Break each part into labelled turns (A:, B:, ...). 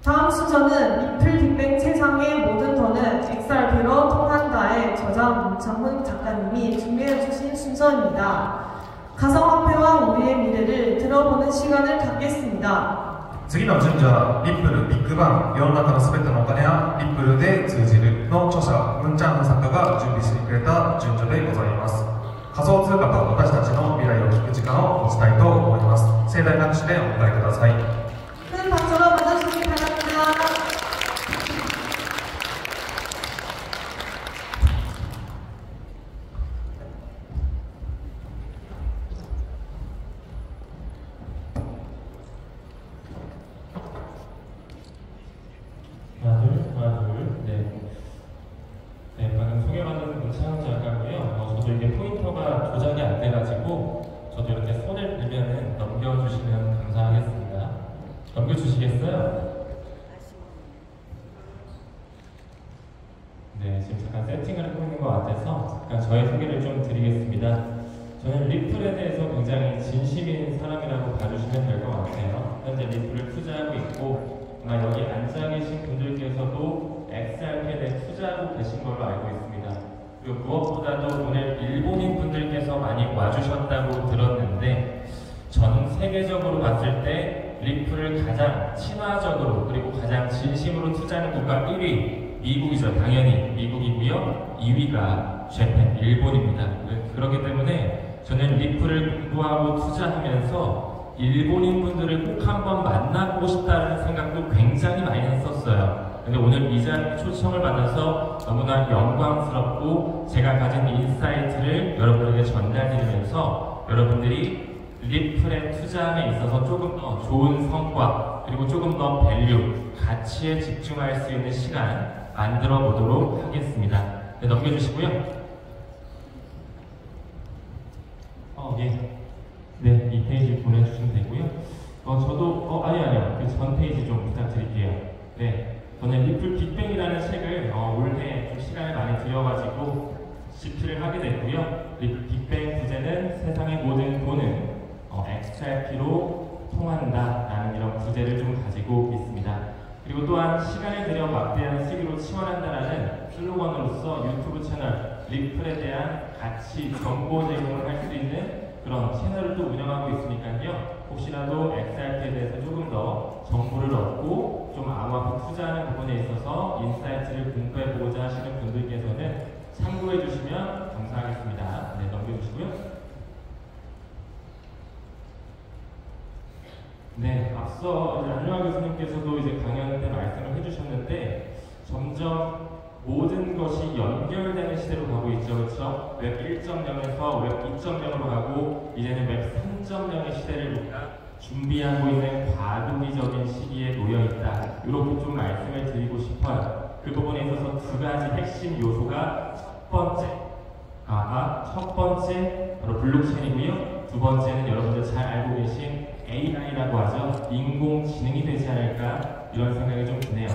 A: 다음 순서는 리플 빅뱅 세상의 모든 더는 XRP로 통한다의 저자 문창훈 작가님이 준비해주신 순서입니다. 가상화폐와 우리의 미래를 들어보는 시간을 갖겠습니다.
B: 次の順序はリップルビッグバン世の中のすべてのお金はリップルで通じるの著者ムンチャンフ作家が準備してくれた順序でございます。仮想通貨と私たちの未来を聞く時間を持ちたいと思います。盛大な拍手でお迎えください。
A: 큰 박수로 맞아주시기 바랍니다.
C: 방금 소개받은 문창훈 작가고요. 저도 이게 포인터가 조작이 안 돼가지고 저도 이렇게 손을 들면은 넘겨주시면 감사하겠습니다. 넘겨주시겠어요? 네, 지금 잠깐 세팅을 하고 있는 것 같아서 잠깐 저의 소개를 좀 드리겠습니다. 저는 리플에 대해서 굉장히 진심인 사람이라고 봐주시면 될 것 같아요. 현재 리플을 투자하고 있고 아마 여기 앉아 계신 분들께서도 XRP에 대해 투자하고 계신 걸로 알고 있습니다. 그리고 무엇보다도 오늘 일본인 분들께서 많이 와주셨다고 들었는데 전 세계적으로 봤을 때 리플을 가장 친화적으로 그리고 가장 진심으로 투자하는 국가 1위 미국이죠. 당연히 미국이고요. 2위가 재팬, 일본입니다. 그렇기 때문에 저는 리플을 공부하고 투자하면서 일본인 분들을 꼭 한번 만나보고 싶다는 생각도 굉장히 많이 했었어요. 근데 오늘 이 자리에 초청을 받아서 너무나 영광스럽고 제가 가진 인사이트를 여러분에게 전달드리면서 여러분들이 리플에 투자함에 있어서 조금 더 좋은 성과 그리고 조금 더 밸류, 가치에 집중할 수 있는 시간 만들어 보도록 하겠습니다. 네, 넘겨주시고요. 예. 네, 이 페이지 보내주시면 되고요. 저도, 아니요. 그 전 페이지 좀 부탁드릴게요. 네. 저는 리플 빅뱅이라는 책을 올해 좀 시간을 많이 들여가지고 집필을 하게 됐고요. 리플 빅뱅 부제는 세상의 모든 돈은 XRP로 통한다 라는 이런 부제를 좀 가지고 있습니다. 그리고 또한 시간을 들여 막대한 시기로 치환한다라는 슬로건으로서 유튜브 채널 리플에 대한 가치 정보 제공을 할 수 있는 그런 채널을 또 운영하고 있으니까요. 혹시라도 XRP에 대해서 조금 더 정보를 얻고 좀 암호화폐 투자하는 부분에 있어서 인사이트를 공부해보고자 하시는 분들께서는 참고해주시면 감사하겠습니다. 네, 넘겨주시고요. 네, 앞서 안유아 교수님께서도 이제 강연 때 말씀을 해주셨는데 점점 모든 것이 연결되는 시대로 가고 있죠. 그렇죠? 웹 1.0에서 웹 2.0으로 가고 이제는 웹 3.0의 시대를 우리가 준비하고 있는 과도기적인 시기에 놓여있다. 이렇게 좀 말씀을 드리고 싶어요. 그 부분에 있어서 두 가지 핵심 요소가 첫 번째 바로 블록체인이고요. 두 번째는 여러분들 잘 알고 계신 AI라고 하죠. 인공지능이 되지 않을까 이런 생각이 좀 드네요.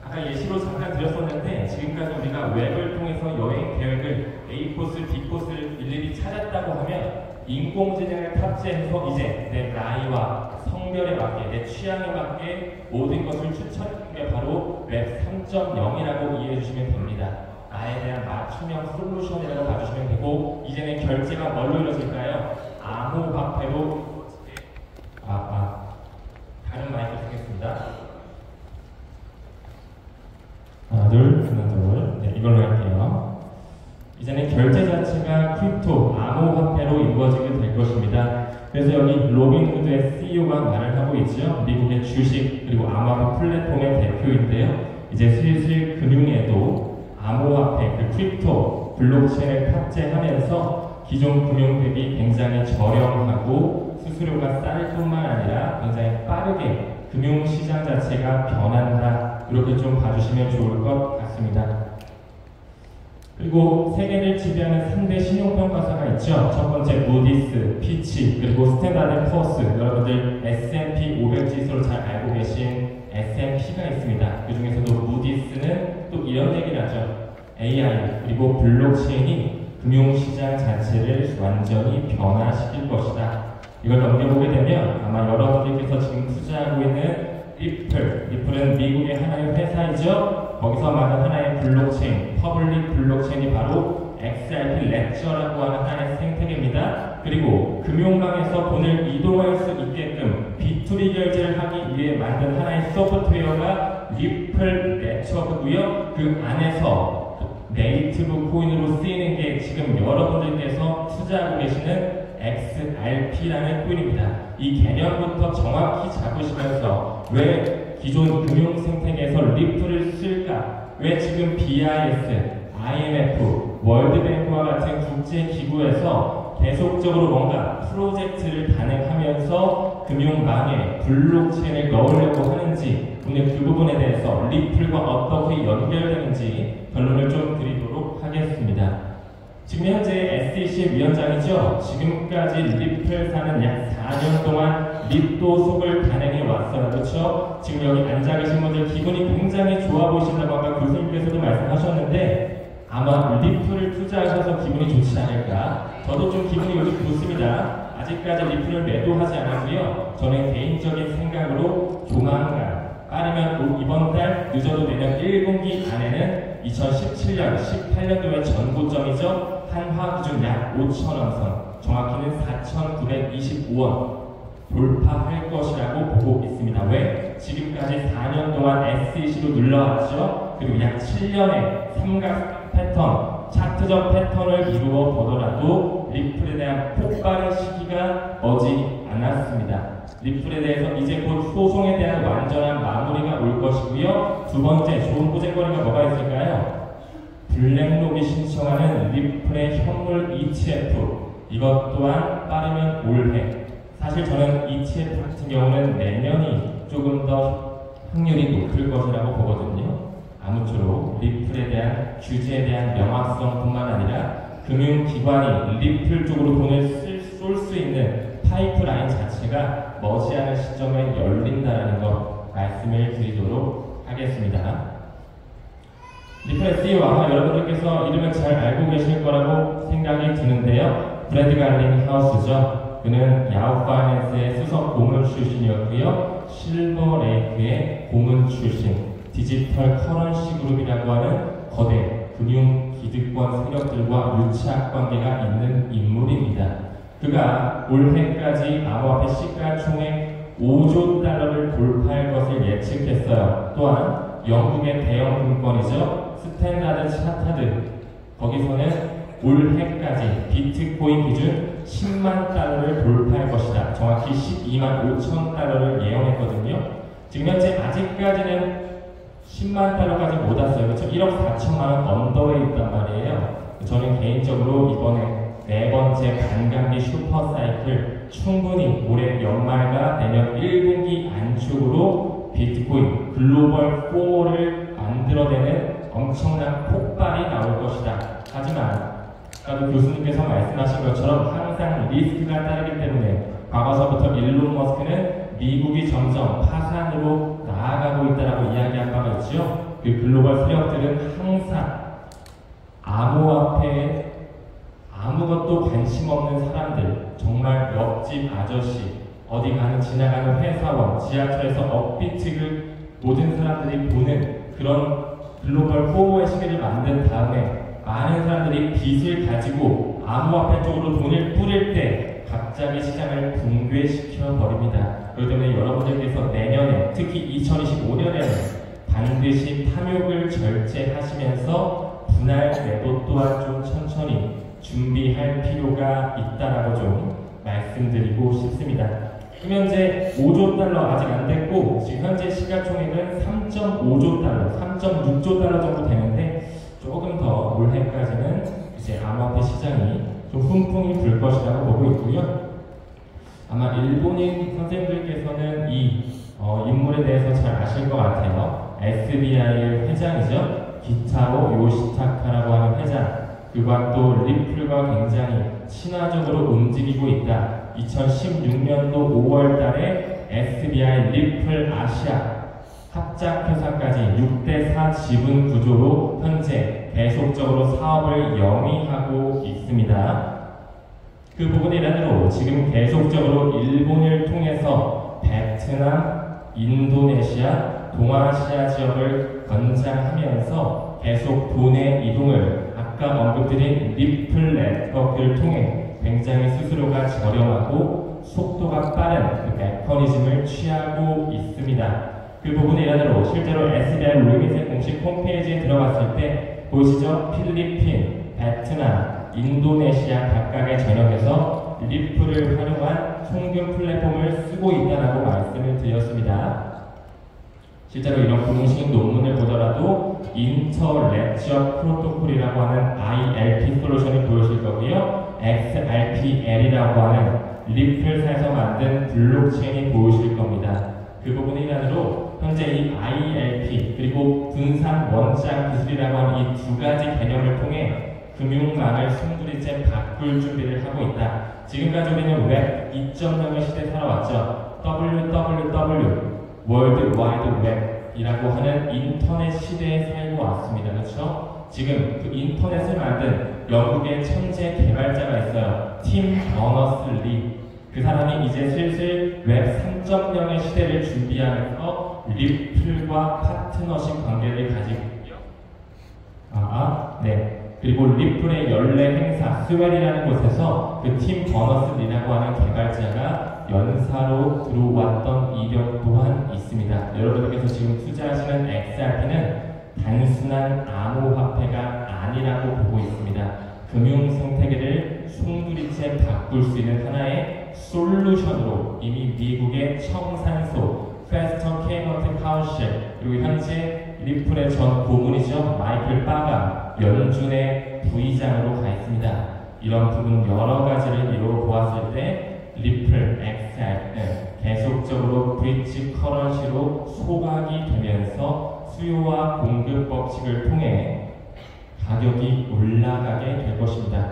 C: 아까 예시로 잠깐 드렸었는데 지금까지 우리가 웹을 통해서 여행 계획을 A 코스, B 코스를 일일이 찾았다고 하면 인공지능을 탑재해서 이제 내 나이와 성별에 맞게 내 취향에 맞게 모든 것을 추천해주는 게 바로 웹 3.0이라고 이해해 주시면 됩니다. 나에 대한 맞춤형 솔루션이라고 봐주시면 되고 이제는 결제가 뭘로 이루어질까요? 암호화폐로 다른 마이크 쓰겠습니다. 하나 둘. 네, 이걸로 할게요. 이제는 결제 자체가 크립토, 암호화폐로 이루어지게 될 것입니다. 그래서 여기 로빈후드의 CEO가 말을 하고 있죠. 미국의 주식 그리고 암호화폐 플랫폼의 대표인데요. 이제 슬슬 금융에도 암호화폐, 그 크립토, 블록체인을 탑재하면서 기존 금융 대비 굉장히 저렴하고 수수료가 쌀 뿐만 아니라 굉장히 빠르게 금융시장 자체가 변한다. 이렇게 좀 봐주시면 좋을 것 같습니다. 그리고 세계를 지배하는 3대 신용평가사가 있죠. 첫 번째 무디스, 피치, 그리고 스탠다드 포어스, 여러분들 S&P 500 지수로 잘 알고 계신 S&P가 있습니다. 그 중에서도 무디스는 또 이런 얘기를 하죠. AI 그리고 블록체인이 금융시장 자체를 완전히 변화시킬 것이다. 이걸 넘겨보게 되면 아마 여러분들께서 지금 투자하고 있는 리플은 미국의 하나의 회사이죠. 거기서 만든 하나의 블록체인, 퍼블릭 블록체인이 바로 XRP 레저라고 하는 하나의 생태계입니다. 그리고 금융망에서 돈을 이동할 수 있게끔 B2B 결제를 하기 위해 만든 하나의 소프트웨어가 리플 네트워크고요. 그 안에서 네이티브 코인으로 쓰이는 게 지금 여러분들께서 투자하고 계시는 XRP라는 코인입니다. 이 개념부터 정확히 잡으시면서 왜 기존 금융 생태계에서 리플을 쓸까? 왜 지금 BIS, IMF, 월드뱅크와 같은 국제기구에서 계속적으로 뭔가 프로젝트를 단행하면서 금융망에 블록체인을 넣으려고 하는지, 오늘 그 부분에 대해서 리플과 어떻게 연결되는지 결론을 좀 드리도록 하겠습니다. 지금 현재 SEC 위원장이죠. 지금까지 리플사는 약 4년 동안 립도속을 단행해 왔어요. 그렇죠? 지금 여기 앉아 계신 분들 기분이 굉장히 좋아 보이신다고 아까 교수님께서도 말씀하셨는데 아마 리플을 투자하셔서 기분이 좋지 않을까? 저도 좀 기분이 요즘 좋습니다. 아직까지 리플을 매도하지 않았고요. 저는 개인적인 생각으로 조만간 빠르면 이번 달 늦어도 내년 1분기 안에는 2017년, 18년도의 전고점이죠. 한화 기준 약 5,000원 선, 정확히는 4,925원 돌파할 것이라고 보고 있습니다. 왜? 지금까지 4년 동안 SEC로 눌러왔죠. 그리고 약 7년의 삼각 패턴, 차트적 패턴을 이루어 보더라도 리플에 대한 폭발의 시기가 머지 않았습니다. 리플에 대해서 이제 곧 소송에 대한 완전한 마무리가 올 것이고요. 두 번째 좋은 호재거리가 뭐가 있을까요? 블랙록이 신청하는 리플의 현물 ETF, 이것 또한 빠르면 올해. 사실 저는 ETF 같은 경우는 내년이 조금 더 확률이 높을 것이라고 보거든요. 아무쪼록 리플에 대한 규제에 대한 명확성뿐만 아니라 금융기관이 리플 쪽으로 돈을 쏠 수 있는 파이프라인 자체가 머지않은 시점에 열린다는 것 말씀을 드리도록 하겠습니다. 리플의 CEO 아마 여러분들께서 이름을 잘 알고 계실 거라고 생각이 드는데요. 브래드 갈링하우스죠. 그는 야후 파이낸스의 수석 고문 출신이었고요. 실버레이크의 고문 출신, 디지털 커런시 그룹이라고 하는 거대 금융 기득권 세력들과 유착 관계가 있는 인물입니다. 그가 올해까지 암호화폐 시가총액 5조 달러를 돌파할 것을 예측했어요. 또한 영국의 대형 금권이죠. 스탠다드 차타드, 거기서는 올해까지 비트코인 기준 10만 달러를 돌파할 것이다. 정확히 12만 5천 달러를 예언했거든요. 지금 현재 아직까지는 10만 달러까지 못 왔어요. 그렇죠? 1억 4천만 원 언더에 있단 말이에요. 저는 개인적으로 이번에 네 번째 반감기 슈퍼사이클 충분히 올해 연말과 내년 1분기 안쪽으로 비트코인 글로벌 포모를 만들어내는 엄청난 폭발이 나올 것이다. 하지만 아까 교수님께서 말씀하신 것처럼 항상 리스크가 따르기 때문에 과거서부터 일론 머스크는 미국이 점점 파산으로 나아가고 있다고 이야기한 바가 있죠. 그 글로벌 세력들은 항상 암호화폐에 아무것도 관심 없는 사람들, 정말 옆집 아저씨, 어디 가는 지나가는 회사원, 지하철에서 업비트를 모든 사람들이 보는 그런 글로벌 포모의 시기를 만든 다음에 많은 사람들이 빚을 가지고 암호화폐 쪽으로 돈을 뿌릴 때 갑자기 시장을 붕괴시켜 버립니다. 그렇기 때문에 여러분들께서 내년에, 특히 2025년에는 반드시 탐욕을 절제하시면서 분할 매도 또한 좀 천천히 준비할 필요가 있다라고 좀 말씀드리고 싶습니다. 현재 5조 달러 아직 안 됐고 지금 현재 시가총액은 3.5조 달러, 3.6조 달러 정도 되는데 조금 더 올해까지는 이제 암호화폐 시장이 좀 훈풍이 불 것이라고 보고 있고요. 아마 일본인 선생님들께서는 이 인물에 대해서 잘 아실 것 같아요. SBI의 회장이죠. 기타오 요시타카라고 하는 회장. 그가 또 리플과 굉장히 친화적으로 움직이고 있다. 2016년도 5월 달에 SBI 리플 아시아 합작회사까지 6대4 지분 구조로 현재 계속적으로 사업을 영위하고 있습니다. 그 부분의 일환으로 지금 계속적으로 일본을 통해서 베트남, 인도네시아, 동아시아 지역을 권장하면서 계속 돈의 이동을 아까 언급드린 리플 네트워크를 통해 굉장히 수수료가 저렴하고 속도가 빠른 그 메커니즘을 취하고 있습니다. 그 부분의 일환으로 실제로 SBI 리밋의 공식 홈페이지에 들어갔을 때 보시죠? 필리핀, 베트남, 인도네시아 각각의 전역에서 리플을 활용한 송금 플랫폼을 쓰고 있다고 말씀을 드렸습니다. 실제로 이런 공식 논문을 보더라도 인터레지어 프로토콜이라고 하는 ILP 솔루션이 보여질 거고요. XRPL이라고 하는 리플사에서 만든 블록체인이 보이실 겁니다. 그 부분의 일환으로 현재 이 ILP 그리고 분산 원장 기술이라고 하는 이 두 가지 개념을 통해 금융망을 송두리째 바꿀 준비를 하고 있다. 지금까지 우리는 웹 2.0의 시대에 살아왔죠. WWW 월드 와이드 웹이라고 하는 인터넷 시대에 살고 왔습니다. 그렇죠? 지금 그 인터넷을 만든 영국의 천재 개발자가 있어요. 팀 버너스-리. 그 사람이 이제 슬슬 웹 3.0의 시대를 준비하면서 리플과 파트너십 관계를 가지고 있고요. 그리고 리플의 연례 행사 스웰이라는 곳에서 그 팀 버너스-리라고 하는 개발자가 연사로 들어왔던 이력 또한 있습니다. 여러분들께서 지금 투자하시는 XRP는 단순한 암호화폐가 아니라고 보고 있습니다. 금융 생태계를 송두리째 바꿀 수 있는 하나의 솔루션으로 이미 미국의 청산소 페스터 케이먼트 카운실 그리고 현재 리플의 전 고문이죠. 마이클 바가 연준의 부의장으로 가 있습니다. 이런 부분 여러 가지를 이루어 보았을 때 리플, XRP 계속적으로 브릿지 커런시로 소각이 되면서 수요와 공급 법칙을 통해 가격이 올라가게 될 것입니다.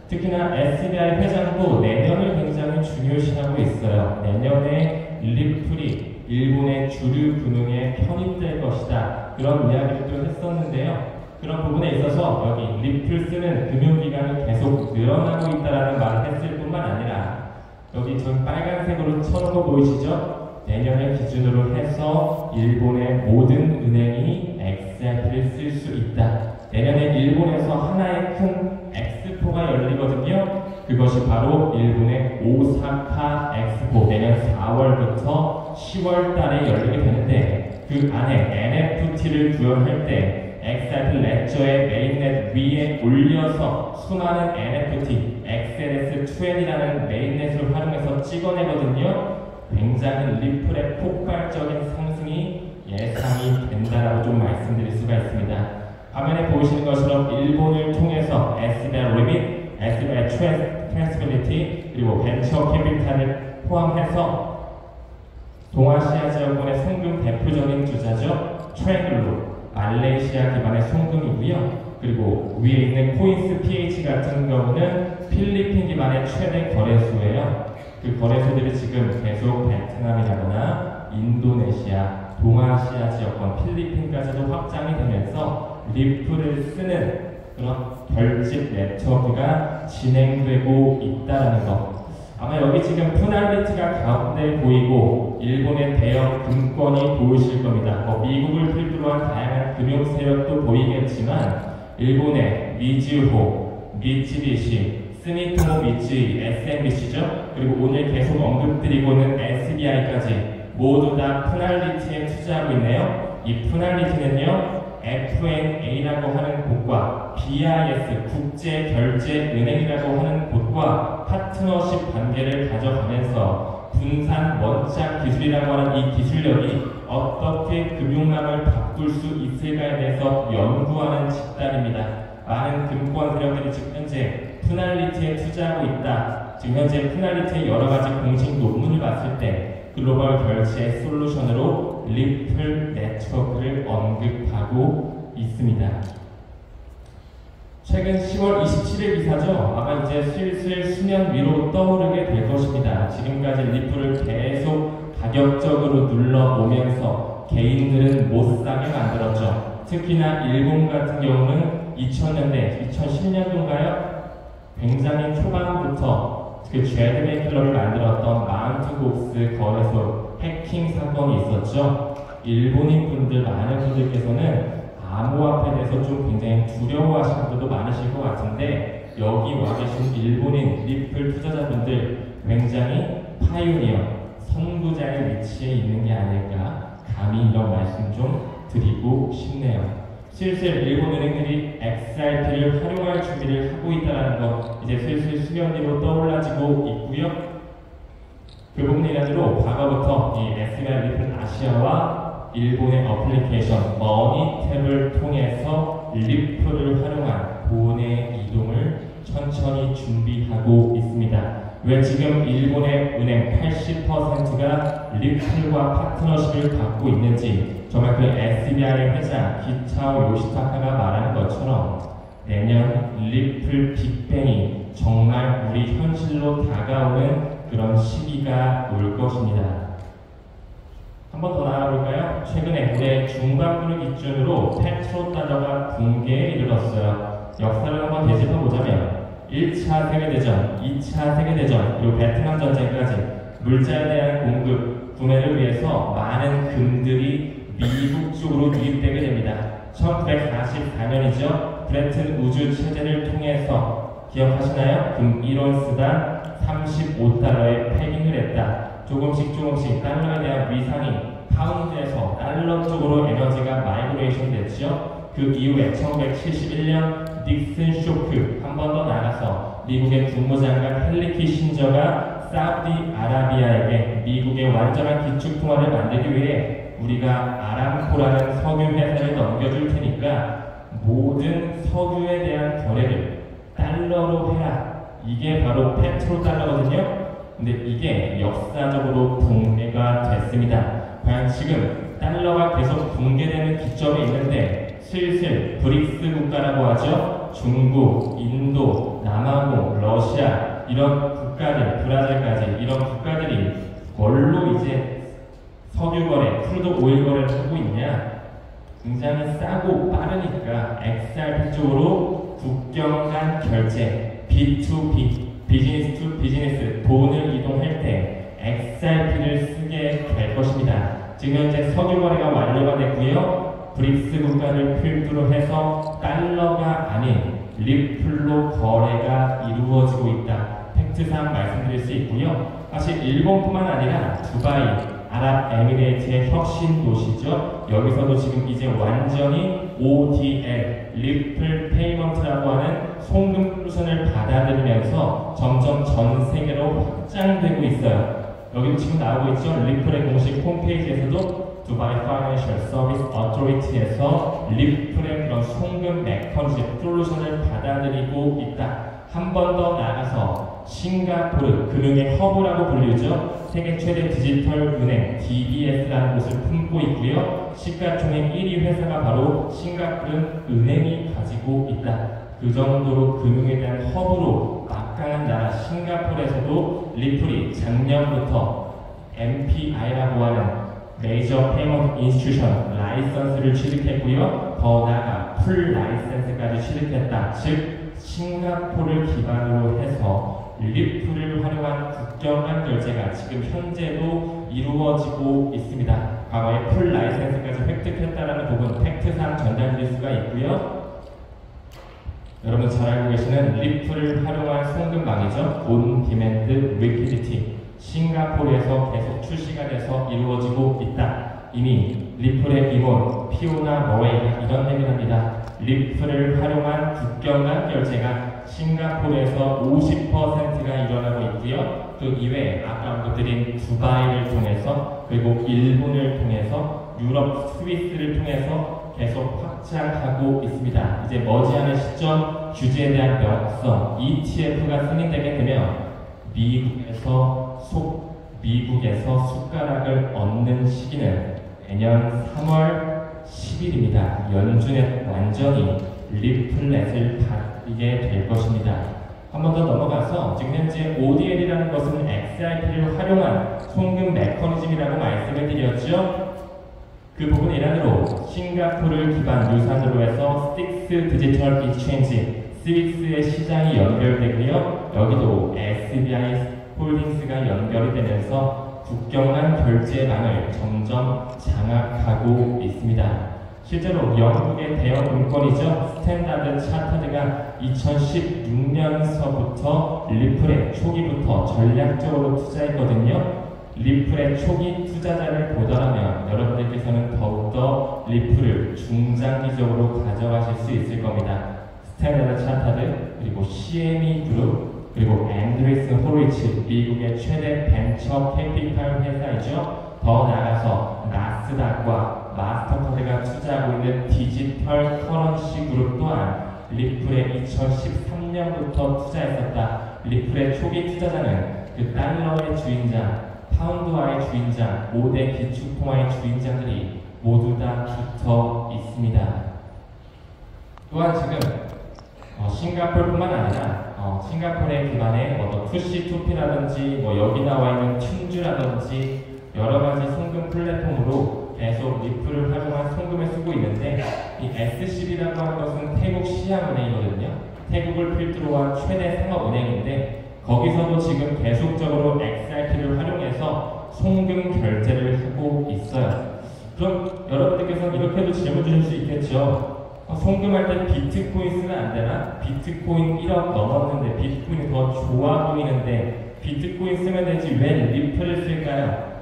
C: 특히나 SBI 회장도 내년을 굉장히 중요시하고 있어요. 내년에 리플이 일본의 주류 금융에 편입될 것이다. 그런 이야기를 했었는데요. 그런 부분에 있어서 여기 리플 쓰는 금융기관이 계속 늘어나고 있다는 말을 했을 뿐만 아니라 여기 전 빨간색으로 쳐놓은 거 보이시죠? 내년을 기준으로 해서 일본의 모든 은행이 XRP를 쓸 수 있다. 내년에 일본에서 하나의 큰 엑스포가 열리거든요. 그것이 바로 일본의 오사카 엑스포 내년 4월부터 10월 달에 열리게 되는데 그 안에 NFT를 구현할 때 XRP 레저의 메인넷 위에 올려서 수많은 NFT, XLS20이라는 메인넷을 활용해서 찍어내거든요. 굉장히 리플의 폭발적인 상승이 예상이 된다라고 좀 말씀드릴 수가 있습니다. 화면에 보이시는 것처럼 일본을 통해서 SBI 리밋, SBI 트랜스빌리티 그리고 벤처 캐피탈을 포함해서 동아시아 지역권의 송금 대표적인 주자죠. 트레글로 말레이시아 기반의 송금이고요. 그리고 위에 있는 코인스 PH 같은 경우는 필리핀 기반의 최대 거래소예요. 그 거래소들이 지금 계속 베트남이라거나 인도네시아, 동아시아 지역권, 필리핀까지도 확장이 되면서 리플을 쓰는 그런 결집 네트워크가 진행되고 있다는 것. 아마 여기 지금 푸날리티가 가운데 보이고 일본의 대형 금권이 보이실 겁니다. 미국을 필두로 한 다양한 금융 세력도 보이겠지만 일본의 미즈호, 미쓰비시, 스미토모 미츠이, SMBC죠. 그리고 오늘 계속 언급드리고는 SBI까지 모두 다 푸날리티에 투자하고 있네요. 이 푸날리티는요. FNA라고 하는 곳과 BIS 국제결제은행이라고 하는 곳과 파트너십 관계를 가져가면서 분산 원장 기술이라고 하는 이 기술력이 어떻게 금융망을 바꿀 수 있을까에 대해서 연구하는 집단입니다. 많은 금권 세력들이 지금 현재 푸날리티에 투자하고 있다. 지금 현재 푸날리티의 여러 가지 공식 논문을 봤을 때 글로벌 결제 솔루션으로 리플 네트워크를 언급하고 있습니다. 최근 10월 27일 기사죠. 아마 이제 슬슬 수면 위로 떠오르게 될 것입니다. 지금까지 리플을 계속 가격적으로 눌러오면서 개인들은 못 사게 만들었죠. 특히나 일본 같은 경우는 2000년대, 2010년도인가요? 굉장히 초반부터 그 제드메 클럽을 만들었던 마운트곡스 거래소 해킹 사건이 있었죠. 일본인 분들, 많은 분들께서는 암호화폐에 대해서 좀 굉장히 두려워하시는 분들도 많으실 것 같은데, 여기 와 계신 일본인 리플 투자자분들 굉장히 파이오니어, 선구자의 위치에 있는 게 아닐까, 감히 이런 말씀 좀 드리고 싶네요. 슬슬 일본 은행들이 XRP를 활용할 준비를 하고 있다는 것, 이제 슬슬 수면 위로 떠올라지고 있고요. 그 부분의 일환으로 과거부터 이 SBI 리플 아시아와 일본의 어플리케이션 머니탭을 통해서 리플을 활용한 돈의 이동을 천천히 준비하고 있습니다. 왜 지금 일본의 은행 80%가 리플과 파트너십을 갖고 있는지, 정말 그 SBI 회장 기타오 요시타카가 말하는 것처럼 내년 리플 빅뱅이 정말 우리 현실로 다가오는 그런 시기가 올 것입니다. 한 번 더 나아볼까요? 최근에 올해 중반부를 기준으로 페트로달러가 붕괴에 이르렀어요. 역사를 한번 되짚어보자면 1차 세계대전, 2차 세계대전, 그리고 베트남 전쟁까지 물자에 대한 공급, 구매를 위해서 많은 금들이 미국 쪽으로 유입되게 됩니다. 1944년이죠. 브레튼 우주 체제를 통해서 기억하시나요? 금 1온스당 35달러에 패깅을 했다. 조금씩 달러에 대한 위상이 파운드에서 달러 쪽으로 에너지가 마이그레이션 됐죠. 그 이후에 1971년 닉슨 쇼크, 한 번 더 나가서 미국의 국무장관 헨리 키신저가 사우디아라비아에게 미국의 완전한 기축통화를 만들기 위해 우리가 아람코라는 석유 회사를 넘겨줄 테니까 모든 석유에 대한 거래를 달러로 해라. 이게 바로 페트로달러거든요. 근데 이게 역사적으로 붕괴가 됐습니다. 과연 지금 달러가 계속 붕괴되는 기점에 있는데, 슬슬 브릭스 국가라고 하죠. 중국, 인도, 남아공, 러시아, 이런 국가들, 브라질까지 이런 국가들이 뭘로 이제 석유 거래, 크루드 오일 거래를 하고 있냐? 굉장히 싸고 빠르니까 XRP 쪽으로 국경 간 결제, B2B, 비즈니스 투 비즈니스, 돈을 이동할 때 XRP를 쓰게 될 것입니다. 지금 현재 석유 거래가 완료가 됐고요. 브릭스 국가를 필두로 해서 달러가 아닌 리플로 거래가 이루어지고 있다. 팩트상 말씀드릴 수 있고요. 사실 일본뿐만 아니라 두바이, 아랍에미레이트의 혁신 도시죠. 여기서도 지금 이제 완전히 ODL, 리플 페이먼트라고 하는 송금 솔루션을 받아들이면서 점점 전 세계로 확장되고 있어요. 여기도 지금 나오고 있죠. 리플의 공식 홈페이지에서도 두바이 파이낸셜 서비스 어토리티에서 리플의 그런 송금 메커니즘 솔루션을 받아들이고 있다. 한 번 더 나가서 싱가포르, 금융의 허브라고 불리죠. 세계 최대 디지털 은행 DBS라는 곳을 품고 있고요. 시가총액 1위 회사가 바로 싱가포르 은행이 가지고 있다. 그 정도로 금융에 대한 허브로 막강한 나라 싱가포르에서도 리플이 작년부터 MPI라고 하는 메이저 페이먼트 인스티튜션 라이선스를 취득했고요. 더 나아가 풀 라이센스까지 취득했다. 즉 싱가포르를 기반으로 해서 리플을 활용한 국경 간 결제가 지금 현재도 이루어지고 있습니다. 과거에 풀 라이센스까지 획득했다는 부분 팩트상 전달드릴 수가 있고요. 여러분 잘 알고 계시는 리플을 활용한 송금망이죠. 온 디맨드 리퀴디티, 싱가포르에서 계속 출시가 돼서 이루어지고 있다. 이미 리플의 임원 피오나 머웨이가 이런 얘기를 합니다. 리플을 활용한 국경 간 결제가 싱가포르에서 50%가 일어나고 있고요. 그 이외에 아까 언급드린 두바이를 통해서, 그리고 일본을 통해서, 유럽 스위스를 통해서 계속 확장하고 있습니다. 이제 머지않은 시점 규제에 대한 명확성, ETF가 승인되게 되면 미국에서 숟가락을 얻는 시기는 내년 3월 10일입니다. 연준에 완전히 리플렛을 받게 될 것입니다. 한 번 더 넘어가서 지금 현재 ODL이라는 것은 XRP를 활용한 송금 메커니즘이라고 말씀을 드렸죠. 그 부분의 일환으로 싱가포르 기반 유산으로 해서 스틱스 디지털 익스체인지 스윅스의 시장이 연결되고요. 여기도 SBI 홀딩스가 연결이 되면서 국경 간 결제망을 점점 장악하고 있습니다. 실제로 영국의 대형 은권이죠. 스탠다드 차터드가 2016년서부터 리플에 초기부터 전략적으로 투자했거든요. 리플의 초기 투자자를 보더라면 여러분들께서는 더욱더 리플을 중장기적으로 가져가실 수 있을 겁니다. 스탠다드 차터드, 그리고 CME 그룹, 그리고 앤드레슨 호로이츠, 미국의 최대 벤처 캐피탈 회사이죠. 더 나아가서 나스닥과 마스터카드가 투자하고 있는 디지털 커런시 그룹 또한 리플에 2013년부터 투자했었다. 리플의 초기 투자자는 그 달러의 주인장, 파운드화의 주인장, 5대 기축통화의 주인장들이 모두 다 붙어 있습니다. 또한 지금 싱가포르뿐만 아니라 싱가포르에 기반의 투시2P라든지 여기 나와 있는 튠즈라든지 여러 가지 송금 플랫폼으로 계속 리플을 활용한 송금을 쓰고 있는데, 이 SCB라고 하는 것은 태국 시향은행이거든요. 태국을 필두로 한 최대 상업은행인데 거기서도 지금 계속적으로 XRP를 활용해서 송금 결제를 하고 있어요. 그럼 여러분들께서는 이렇게도 질문 주실 수 있겠죠. 송금할 때 비트코인 쓰면 안 되나? 비트코인 1억 넘었는데 비트코인이 더 좋아 보이는데 비트코인 쓰면 되지 왜 리플을 쓸까요?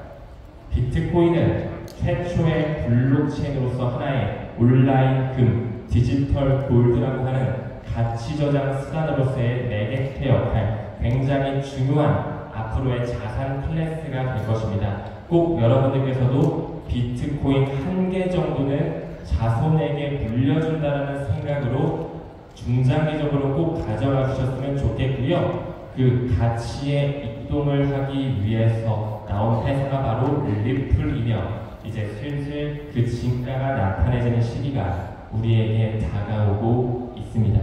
C: 비트코인은 최초의 블록체인으로서 하나의 온라인 금, 디지털 골드라고 하는 가치 저장 수단으로서의 매개체 역할, 굉장히 중요한 앞으로의 자산 클래스가 될 것입니다. 꼭 여러분들께서도 비트코인 1개 정도는 자손에게 물려준다는 생각으로 중장기적으로 꼭 가져가 주셨으면 좋겠고요. 그 가치의 이동을 하기 위해서 나온 회사가 바로 리플이며 이제 슬슬 그 진가가 나타내지는 시기가 우리에게 다가오고 있습니다.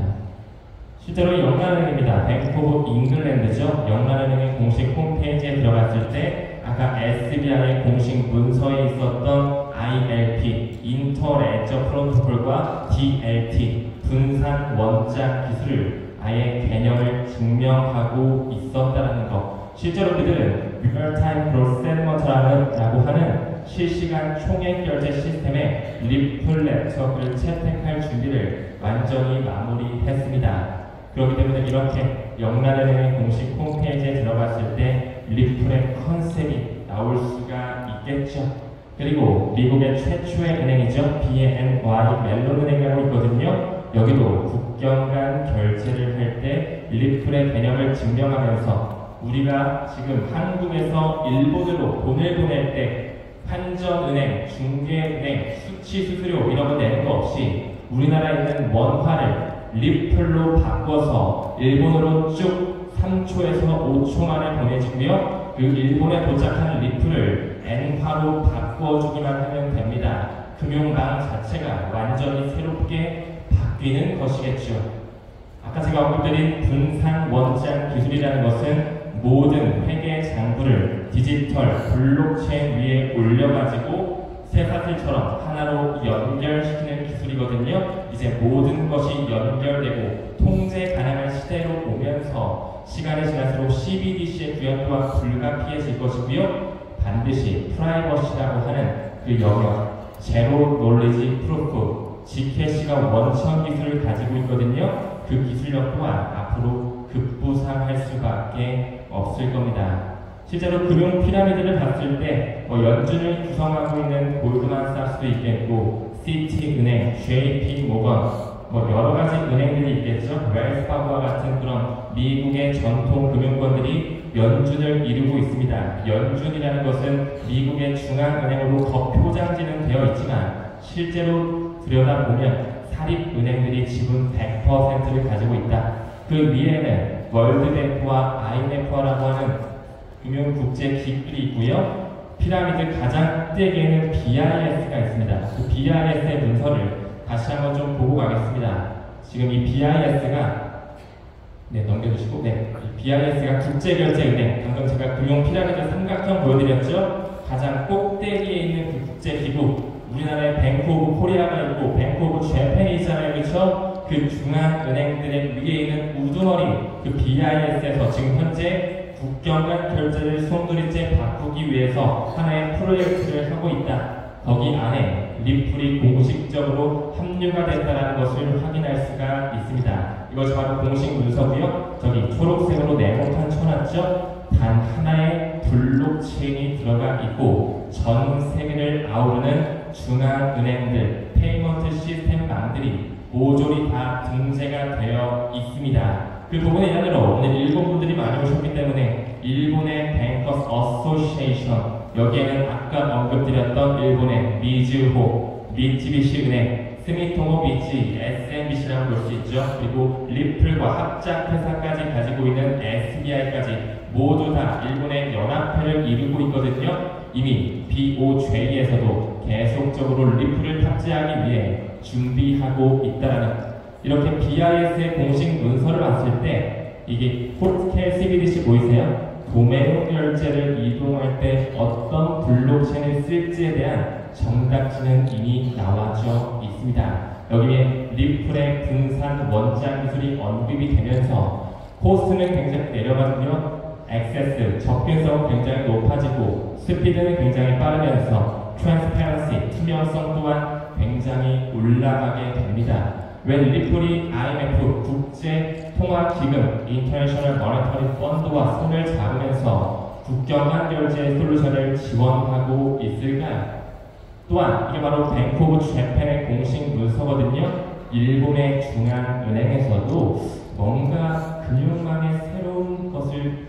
C: 실제로 영란은행입니다. 뱅크 오브 잉글랜드죠. 영란은행의 공식 홈페이지에 들어갔을 때 아까 SBI의 공식 문서에 있었던 ILP, 인터레저 프로토콜과 DLT, 분산 원자 기술을 아예 개념을 증명하고 있었다는 것. 실제로 그들은 Real-Time Gross Settlement라고 하는 실시간 총액 결제 시스템에 리플 네트워크를 채택할 준비를 완전히 마무리했습니다. 그렇기 때문에 이렇게 영란은행의 공식 홈페이지에 들어갔을 때 리플의 컨셉이 나올 수가 있겠죠. 그리고 미국의 최초의 은행이죠. BNY 멜론은행이라고 있거든요. 여기도 국경 간 결제를 할 때 리플의 개념을 증명하면서 우리가 지금 한국에서 일본으로 돈을 보낼 때 환전은행, 중개은행, 수취수수료 이런 거 내는 거 없이 우리나라에 있는 원화를 리플로 바꿔서 일본으로 쭉 3초에서 5초 만에 보내주며 그 일본에 도착하는 리플을 엔화로 바꿔주기만 하면 됩니다. 금융망 자체가 완전히 새롭게 바뀌는 것이겠죠. 아까 제가 언급드린 분산 원장 기술이라는 것은 모든 회계 장부를 디지털 블록체인 위에 올려가지고 쇠사슬처럼 하나로 연결시키는 기술이거든요. 이제 모든 것이 연결되고 통제 가능한 시대로 오면서 시간이 지날수록 CBDC의 구현 또한 불가피해질 것이고요. 반드시 프라이버시라고 하는 그 영역, 제로 놀리지 프루프, G캐시가 원천 기술을 가지고 있거든요. 그 기술력 또한 앞으로 급부상할 수밖에 없을 겁니다. 실제로 금융 피라미드를 봤을 때 연준을 구성하고 있는 골드만삭스도 있겠고, 시티은행, JP모건, 여러 가지 은행들이 있겠죠. 웰스파고와 같은 그런 미국의 전통 금융권들이 연준을 이루고 있습니다. 연준이라는 것은 미국의 중앙은행으로 겉표장지는 되어 있지만 실제로 들여다보면 사립은행들이 지분 100%를 가지고 있다. 그 위에는 월드뱅크와 IMF라고 하는 금융국제기구들이 있고요. 피라미드 가장 꼭대기에는 BIS가 있습니다. 그 BIS의 문서를 다시 한번 좀 보고 가겠습니다. 지금 이 BIS가 넘겨주시고, 이 BIS가 국제결제은행, 방금 제가 금융 피라미드 삼각형 보여드렸죠? 가장 꼭대기에 있는 그 국제기구, 우리나라에 뱅크 오브 코리아가 있고 뱅크 오브 재팬이 있잖아요, 그렇죠? 그 중앙은행들의 위에 있는 우두머리, 그 BIS에서 지금 현재 국경 간 결제를 송두리째 바꾸기 위해서 하나의 프로젝트를 하고 있다. 거기 안에 리플이 공식적으로 합류가 됐다는 것을 확인할 수가 있습니다. 이것이 바로 공식 문서고요. 저기 초록색으로 네모칸 쳐놨죠? 단 하나의 블록체인이 들어가 있고 전 세계를 아우르는 중앙은행들, 페이먼트 시스템망들이 모조리 다 등재가 되어 있습니다. 그 부분에 일환으로 오늘 일본 분들이 많이 오셨기 때문에 일본의 뱅커스 어소시에이션, 여기에는 아까 언급드렸던 일본의 미즈호, 미쯔비시 은행, 스미토모 미치, SMBC라고 볼 수 있죠. 그리고 리플과 합작회사까지 가지고 있는 SBI까지 모두 다 일본의 연합회를 이루고 있거든요. 이미 BOJ에서도 계속적으로 리플을 탑재하기 위해 준비하고 있다는, 이렇게 BIS의 공식 문서를 봤을 때 이게 호텔 CBDC 보이세요? 도매로 결제를 이동할 때 어떤 블록체인을 쓸지에 대한 정답지는 이미 나와져 있습니다. 여기에 리플의 분산 원장 기술이 언급이 되면서 코스트는 굉장히 내려가고요. 액세스, 접근성은 굉장히 높아지고 스피드는 굉장히 빠르면서 트랜스페런시, 투명성 또한 굉장히 올라가게 됩니다. when 리플이 IMF, 국제통화기금, 인터내셔널 모니터리 펀드와 손을 잡으면서 국경 간 결제 솔루션을 지원하고 있을까요? 또한 이게 바로 뱅크 오브 재팬의 공식 문서거든요. 일본의 중앙은행에서도 뭔가 금융망의 새로운 것을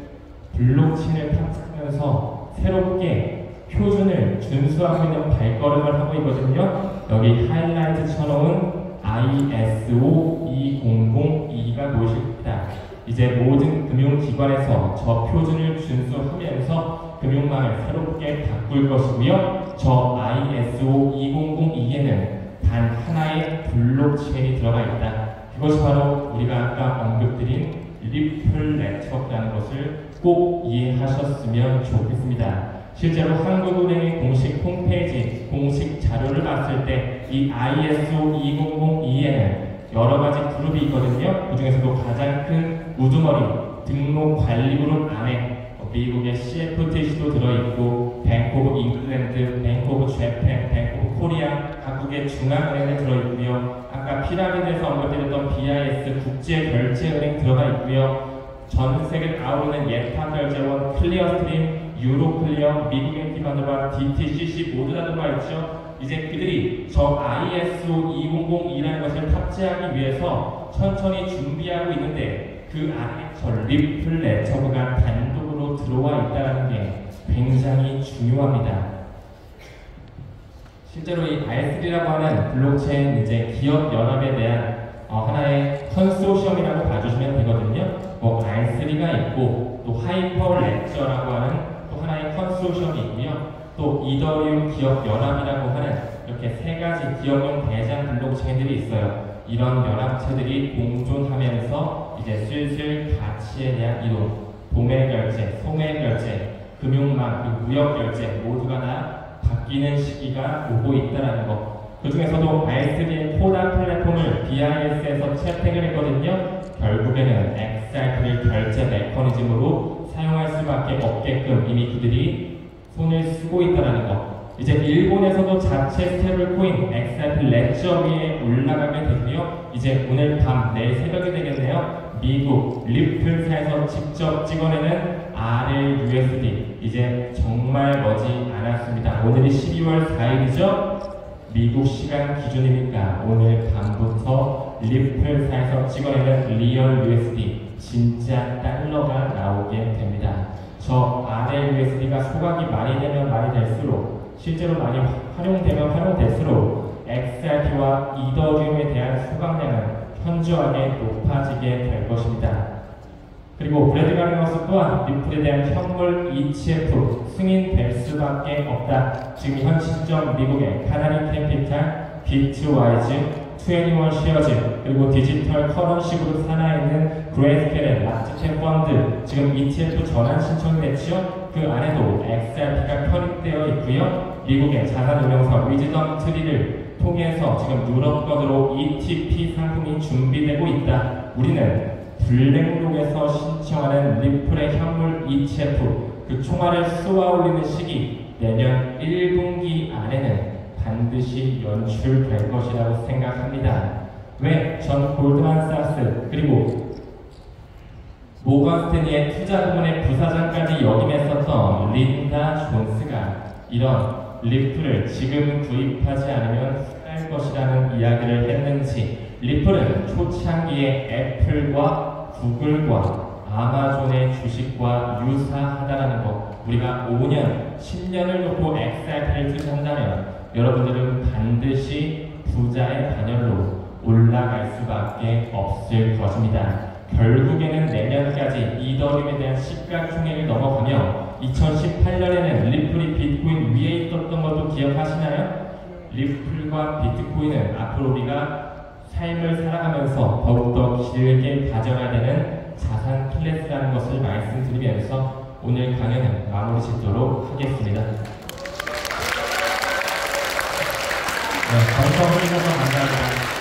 C: 블록체인을 탑재하면서 새롭게 표준을 준수하고 있는 발걸음을 하고 있거든요. 여기 하이라이트 쳐놓은 ISO 2002가 보이십니다. 이제 모든 금융기관에서 저 표준을 준수하면서 금융망을 새롭게 바꿀 것이고요. 저 ISO 2002에는 단 하나의 블록체인이 들어가 있다. 그것이 바로 우리가 아까 언급드린 리플 네트워크라는 것을 꼭 이해하셨으면 좋겠습니다. 실제로 한국은행의 공식 홈페이지, 공식 자료를 봤을 때 이 ISO 2002에는 여러 가지 그룹이 있거든요. 그 중에서도 가장 큰 우두머리, 등록 관리 그룹 안에 미국의 CFTC도 들어있고, 뱅크 오브 잉글랜드, 뱅크 오브 재팬, 뱅크 오브 코리아, 각국의 중앙은행에 들어있고요. 아까 피라미드에서 언급드렸던 BIS 국제결제은행 들어가 있고요. 전 세계를 아우르는 예타결제원, 클리어스트림, 유로클리어, 미국의 기반으로 한 DTCC 모두 다 들어가 있죠. 이제 그들이 저 ISO 2002라는 것을 탑재하기 위해서 천천히 준비하고 있는데 그 안에 저 리플 네트워크가 단독으로 들어와 있다는 게 굉장히 중요합니다. 실제로 이 ISD라고 하는 블록체인 이제 기업 연합에 대한 하나의 컨소시엄이라고 봐주시면 되거든요. 뭐 R3가 있고 또 하이퍼 레저라고 하는 또 하나의 컨소시엄이 있고요. 또 이더리움 기업 연합이라고 하는 이렇게 세 가지 기업용 대장 블록체인들이 있어요. 이런 연합체들이 공존하면서 이제 슬슬 가치에 대한 이동, 도매 결제, 소매 결제, 금융망, 그리고 무역 결제 모두가 다 바뀌는 시기가 오고 있다는 것. 그 중에서도 ISD의 코다 플랫폼을 BIS에서 채택을 했거든요. 결국에는 XRP를 결제 메커니즘으로 사용할 수밖에 없게끔 이미 그들이 손을 쓰고 있다는 것. 이제 일본에서도 자체 스테이블 코인 XRP 레저 위에 올라가게 되고요. 이제 오늘 밤, 내일 새벽이 되겠네요. 미국 리플사에서 직접 찍어내는 RLUSD 이제 정말 머지 않았습니다. 오늘이 12월 4일이죠. 미국 시간 기준이니까 오늘 밤부터 리플사에서 찍어내는 리얼 USD 진짜 달러가 나오게 됩니다. 저 RLUSD가 소각이 많이 되면 많이 될수록, 실제로 많이 활용되면 활용될수록 XRP와 이더리움에 대한 소각량은 현저하게 높아지게 될 것입니다. 그리고 브래드 가르너스 또한 리플에 대한 현물 ETF 승인될 수밖에 없다. 지금 현 시점 미국의 카나리 캐피탈, 비트와이즈, 21 쉐어즈, 그리고 디지털 커런시 그룹 산하에 있는 그레이스케일의 라트캡 펀드 지금 ETF 전환 신청이 됐죠. 그 안에도 XRP가 편입되어 있고요. 미국의 자산운용사 위즈덤 트리를 통해서 지금 유럽권으로 ETP 상품이 준비되고 있다. 우리는 블랙록에서 신청하는 리플의 현물 ETF 그 총알을 쏘아 올리는 시기 내년 1분기 안에는 반드시 연출될 것이라고 생각합니다. 왜 전 골드만삭스 그리고 모건 스탠리의 투자 부문의 부사장까지 역임했었던 린다 존스가 이런 리플을 지금 구입하지 않으면 살 것이라는 이야기를 했는지 리플은 초창기에 애플과 구글과 아마존의 주식과 유사하다라는 것 우리가 5년, 10년을 놓고 XRP를 투자한다면 여러분들은 반드시 부자의 반열로 올라갈 수밖에 없을 것입니다. 결국에는 내년까지 이더리움에 대한 시가총액을 넘어가며 2018년에는 리플이 비트코인 위에 있었던 것도 기억하시나요? 리플과 비트코인은 앞으로 우리가 삶을 살아가면서 더욱더 길게 가져가야 되는 자산 클래스라는 것을 말씀드리면서 오늘 강연은 마무리 짓도록 하겠습니다. 네, 감사해주셔서 감사합니다.